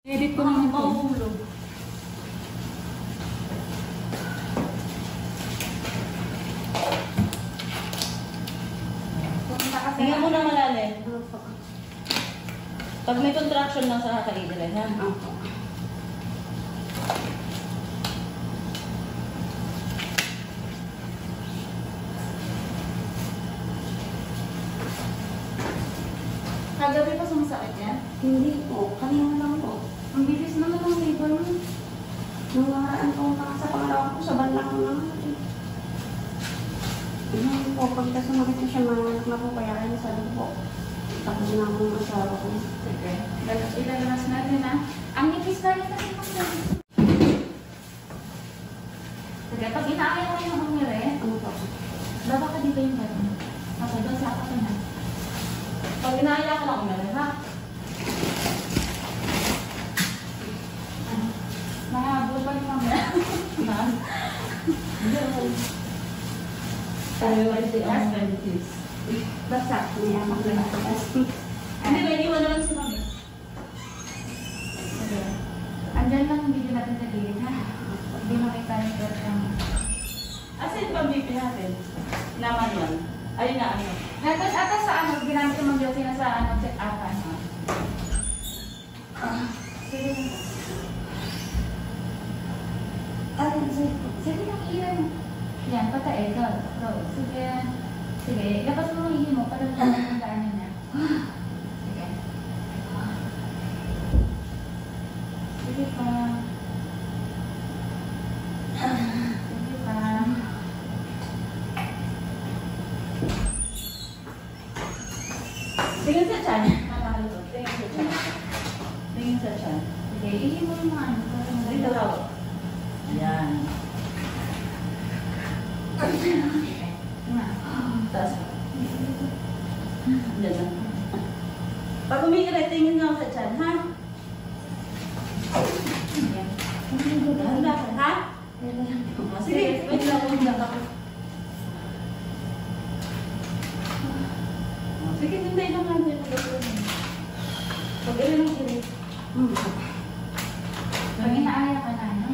Edit ko naman ito. Mahulog. Tingnan mo na malalim. Pag may contraction lang sa kakainin, ha? Kagabi pa sumasakit yan? Hindi po. Kanina lang po. Ang bilis naman ang labor mo. Nung nakaraan po sa pangalawa ko, sa bandang ko naman. Hindi po, pagka sumakit na siya, manganak na po, kaya kaya sabi ko po. Tapos na ako ng asawa ko. Sige. Ilalamas natin ha. Ang nipis na rin kasi kung yan. Sige, pag inaakay mo yung umire, Ano po? baba ka dito yung gano'n. Okay, doon sa ako na. Pag inaaya ka lang umere, ha? Mahabol pa yung mamaya. Ha? Hindi ako. Sabi mo kasi ang benefits. Basta, may amak na nakatas. Hindi, may iwan naman si mami. Sige. Andyan lang yung video natin sa gilid ha. Pag di makita yung webcam. Asan yung pambipi natin? Naman yun. Ayun na, ano. Ata sa ano, ginamit yung mag-joke na sa ano, check up ano. Sige. Sige lang, iyan. Yan, patay. Go. Sige. Sige, lakas mo ang ihin mo para lang daanan niya. Sige. Sige pa. Sige pa. Tingin sa chan. Mamahal ko. Tingin sa chan. Tingin sa chan. Sige, ihin mo yung mga ano. Dito raw. Yan. Taas. Diyan lang. Pag umiiray, tingin nga ako sa chan, ha? Handa ka, ha? Sige, wait lang. Sige, hintay lang natin. Pag-ilan ang kiri. Pag inaaya ka na, ano?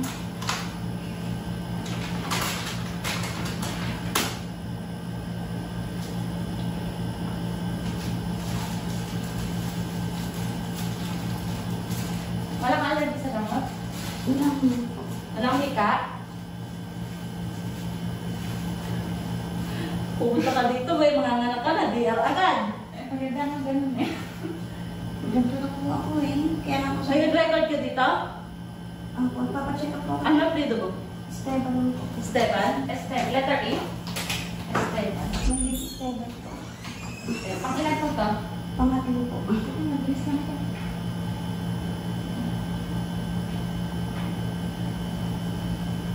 Walang allergy sa gamot? Walang hika? Pumunta ka dito, may mga anak ka na, DR agad. Maganda nga ganun eh. Ganito na po ako eh. Kaya na po So, yung record ka dito? Ang po, papacheck up po. Ano apelido mo? Esteban po. Stefan? Letter E? Esteban. Hindi si Esteban po. Pang ilan po to? Pangatlo po. Mabilis na ito.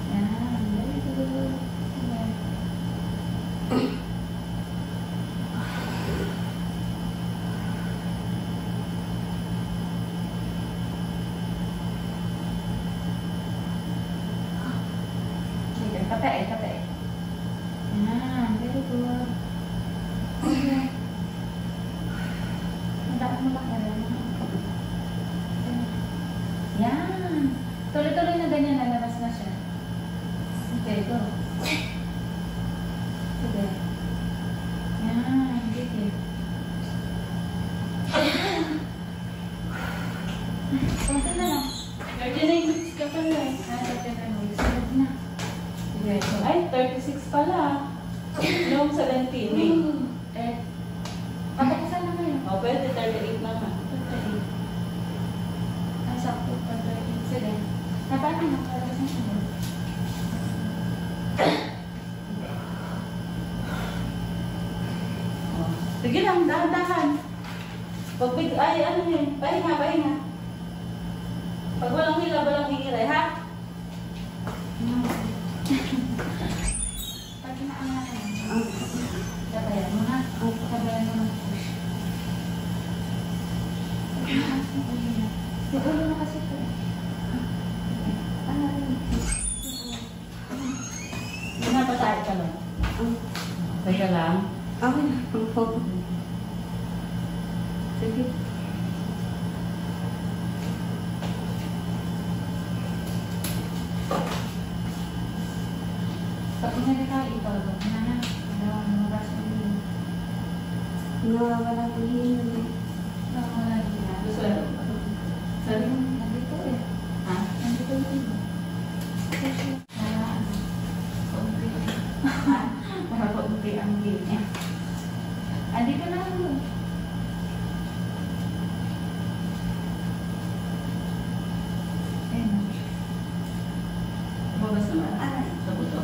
Yan, very good. Sige, kape. Yan, very good. Okay. Dapat mo lang yan. Tuloy-tuloy na ganyan, lalabas na siya. Okay, go. Sige. Yan, sige. Konti na lang. 39 minutes ka pala eh. Sunod na. Sige. Ay, 36 pala. Noong 17 eh. Eh, patakasan na ngayon. O, pwede 38 naman. Ay, sakto pa tayo. Sige. Napano na, palabas na siya. Sige lang, dahan-dahan. Pag ay, ano yun, pahinga. Pag walang hila, walang higiray, ha? Pag inaangalan na. Sabayan mo na. Sabayan mo na. Si ulo na kasi ito. Pinapatay ka lang. Okay ka lang? Okay na po. Sige. nagkakain ito, na lumabas mo yun. Nawawala ko yun. Wala din na. Gusto mo? Sabi mo? Nandito eh. Ha? Nandito yun. Kaunti. Ha? Kaunti ang game niya. Andito na ako. Ayun. Lumabas naman? Ay. Sa buto?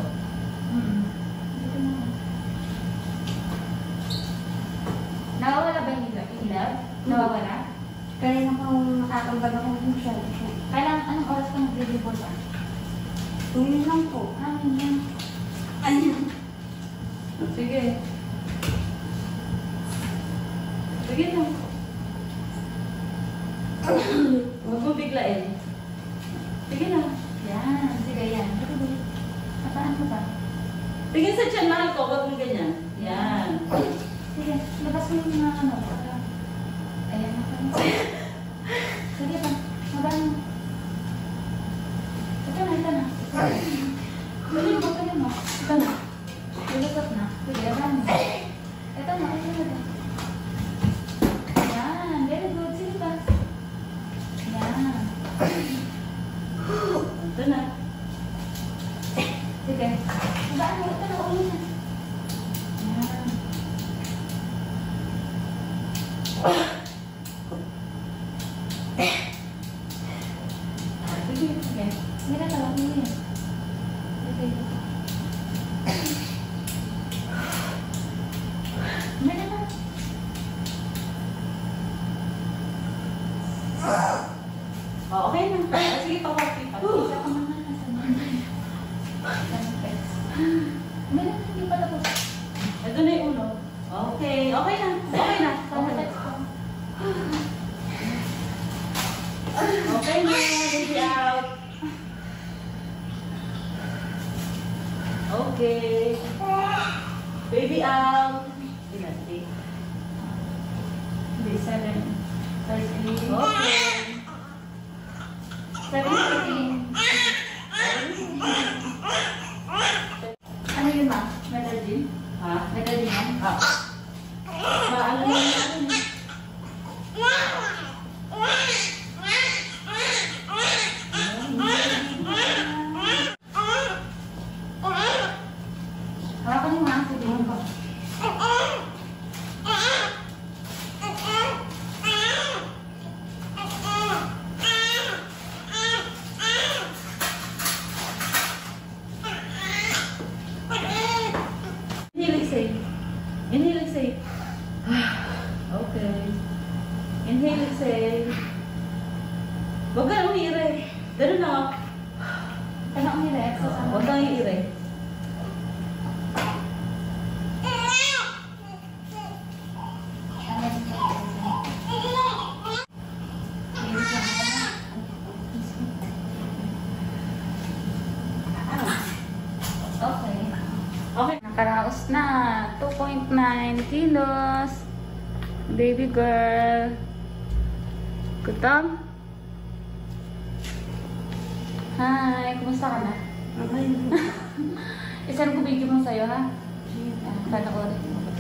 Dito na ako. Nawawala ba yung ilaw? Nawawala? Kaya na kung nakakambal ako siya. Kailangan, anong oras ka mag-deliver ba? Ngayon lang po. Yan. Ayun. Sige. Sige na. Huwag mo biglain. Sige na. Yan. Sige, yan. Napaan ko ba? Tingin sa tiyan, mahal ko. Huwag mo ganyan. Yan. Sige, labas mo yung mga ano. Ayan na kami. Sige pa, mabaan mo. Ito na. Pwede mo. Ito na. Lulusot na. Sige, labaan mo. Ito na. Yan, very good. Sige pa. Yan. Ito na. Sige. Mabaan mo. Ito na, ulo na. Yan. Sige. Sige na tawag mo yun. Sige. Meron na. Oh, okay na. Sige, pa-coffee pa. Isa ka mga nasa mga. Meron na, hindi pa tapos. Ito na yung ulo. Okay. Okay na. Okay na. Sana text ko. Okay na. Baby out. Okay. Baby out. Hindi. Hindi, 7. 13. Okay. 17. Ano yun, ma? Medallion? Ha? Medallion yan? Ah. Maano na yun? Ano yun? Hawakan mo nga, sabihin ko. Inhale, exhale. Okay. Inhale, exhale. Huwag ka nang umiire. Ganun na ako. Kaya ang relax. Huwag kang iire. Okay. Okay. Nakaraos na. 2.9 kilos. Baby girl. Gutom? Hi, kumusta ka na? Okay. Isang ko video mo sa'yo, ha? Panoorin mo.